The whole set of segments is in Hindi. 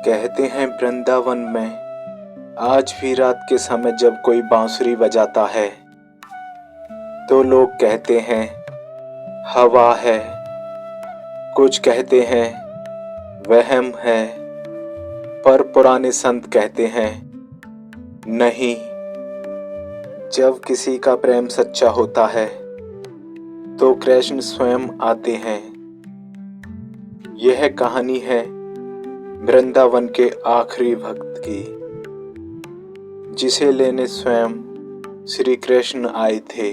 कहते हैं वृंदावन में आज भी रात के समय जब कोई बांसुरी बजाता है तो लोग कहते हैं हवा है, कुछ कहते हैं वहम है, पर पुराने संत कहते हैं नहीं। जब किसी का प्रेम सच्चा होता है तो कृष्ण स्वयं आते हैं। यह कहानी है वृंदावन के आखिरी भक्त की, जिसे लेने स्वयं श्री कृष्ण आए थे।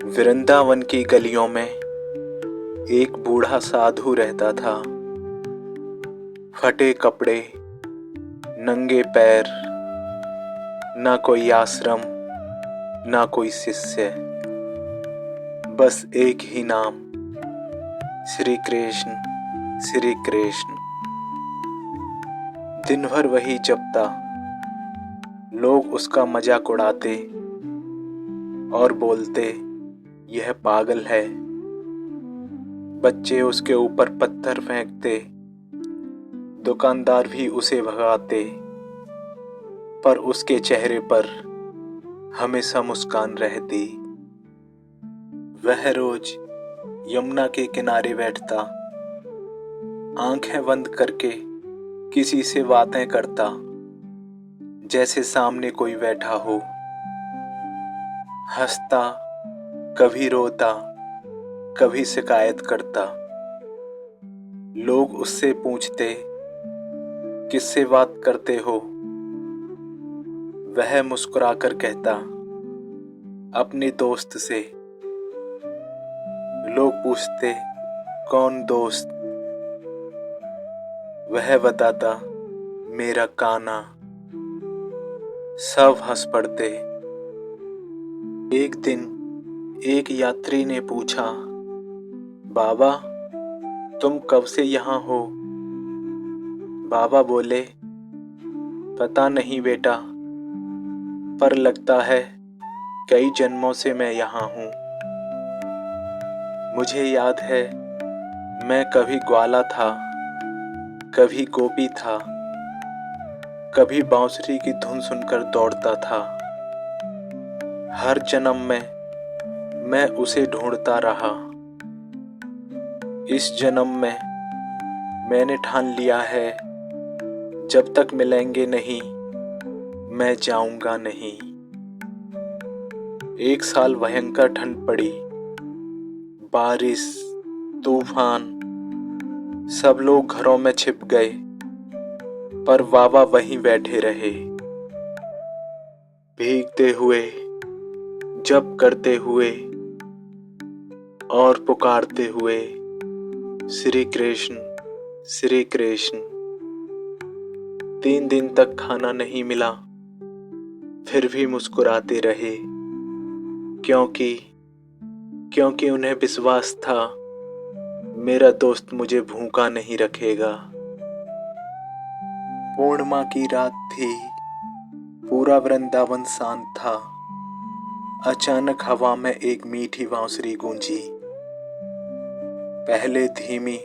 वृंदावन की गलियों में एक बूढ़ा साधु रहता था। फटे कपड़े, नंगे पैर, ना कोई आश्रम, ना कोई शिष्य, बस एक ही नाम, श्री कृष्ण श्री कृष्ण। दिन भर वही जपता। लोग उसका मजाक उड़ाते और बोलते यह पागल है। बच्चे उसके ऊपर पत्थर फेंकते, दुकानदार भी उसे भगाते, पर उसके चेहरे पर हमेशा मुस्कान रहती। वह रोज यमुना के किनारे बैठता, आंखें बंद करके किसी से बातें करता, जैसे सामने कोई बैठा हो। हंसता, कभी रोता, कभी शिकायत करता। लोग उससे पूछते किससे बात करते हो? वह मुस्कुराकर कहता अपने दोस्त से। लोग पूछते कौन दोस्त? वह बताता मेरा कान्हा। सब हंस पड़ते। एक दिन एक यात्री ने पूछा, बाबा तुम कब से यहाँ हो? बाबा बोले, पता नहीं बेटा, पर लगता है कई जन्मों से मैं यहाँ हूँ। मुझे याद है मैं कभी ग्वाला था, कभी गोपी था, कभी बांसुरी की धुन सुनकर दौड़ता था। हर जन्म में मैं उसे ढूंढता रहा। इस जन्म में मैंने ठान लिया है, जब तक मिलेंगे नहीं मैं जाऊंगा नहीं। एक साल भयंकर ठंड पड़ी, बारिश, तूफान, सब लोग घरों में छिप गए, पर बाबा वहीं बैठे रहे। भीगते हुए, जप करते हुए और पुकारते हुए श्री कृष्ण श्री कृष्ण। 3 दिन तक खाना नहीं मिला, फिर भी मुस्कुराते रहे, क्योंकि उन्हें विश्वास था मेरा दोस्त मुझे भूखा नहीं रखेगा। पूर्णिमा की रात थी, पूरा वृंदावन शांत था। अचानक हवा में एक मीठी बांसुरी गूंजी, पहले धीमी,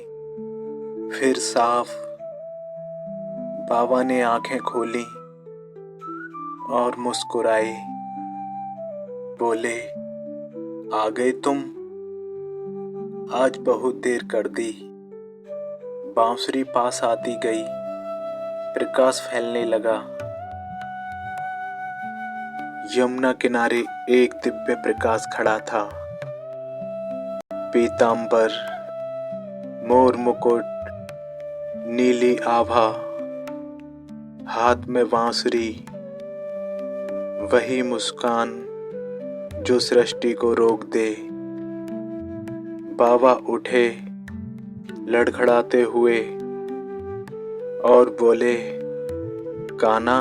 फिर साफ। बाबा ने आंखें खोली और मुस्कुराए, बोले, आ गए तुम? आज बहुत देर कर दी। बांसुरी पास आती गई, प्रकाश फैलने लगा। यमुना किनारे एक दिव्य प्रकाश खड़ा था। पीतांबर, मोर मुकुट, नीली आभा, हाथ में बांसुरी, वही मुस्कान जो सृष्टि को रोक दे। बाबा उठे लड़खड़ाते हुए और बोले, कान्हा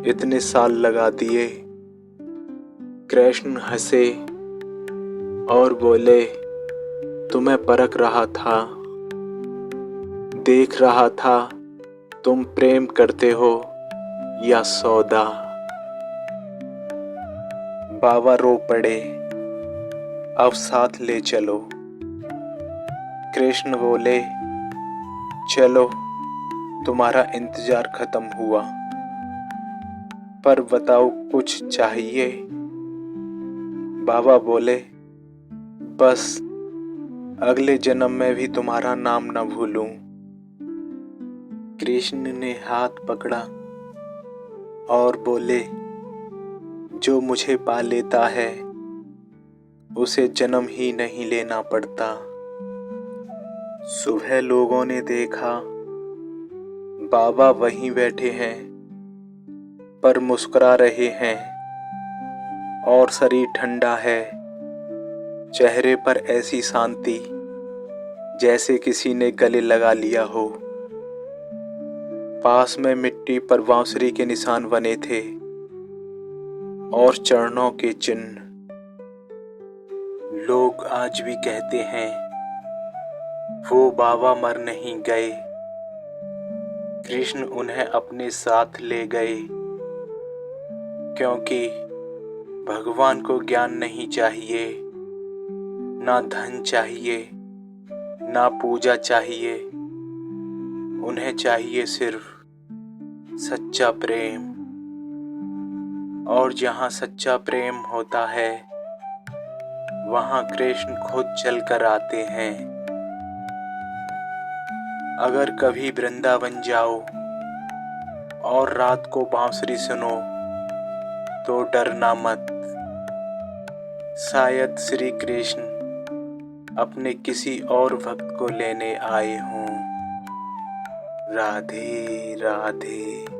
इतने साल लगा दिए। कृष्ण हंसे और बोले, तुम्हें परख रहा था, देख रहा था तुम प्रेम करते हो या सौदा। बाबा रो पड़े, अब साथ ले चलो। कृष्ण बोले, चलो तुम्हारा इंतजार खत्म हुआ, पर बताओ कुछ चाहिए? बाबा बोले, बस अगले जन्म में भी तुम्हारा नाम न भूलूं। कृष्ण ने हाथ पकड़ा और बोले, जो मुझे पा लेता है उसे जन्म ही नहीं लेना पड़ता। सुबह लोगों ने देखा बाबा वहीं बैठे हैं, पर मुस्कुरा रहे हैं और शरीर ठंडा है, चेहरे पर ऐसी शांति जैसे किसी ने गले लगा लिया हो। पास में मिट्टी पर बांसुरी के निशान बने थे और चरणों के चिन्ह। लोग आज भी कहते हैं वो बाबा मर नहीं गए, कृष्ण उन्हें अपने साथ ले गए, क्योंकि भगवान को ज्ञान नहीं चाहिए, ना धन चाहिए, ना पूजा चाहिए, उन्हें चाहिए सिर्फ सच्चा प्रेम। और जहाँ सच्चा प्रेम होता है वहाँ कृष्ण खुद चल कर आते हैं। अगर कभी वृंदावन जाओ और रात को बांसुरी सुनो तो डरना मत, शायद श्री कृष्ण अपने किसी और भक्त को लेने आए हों। राधे राधे।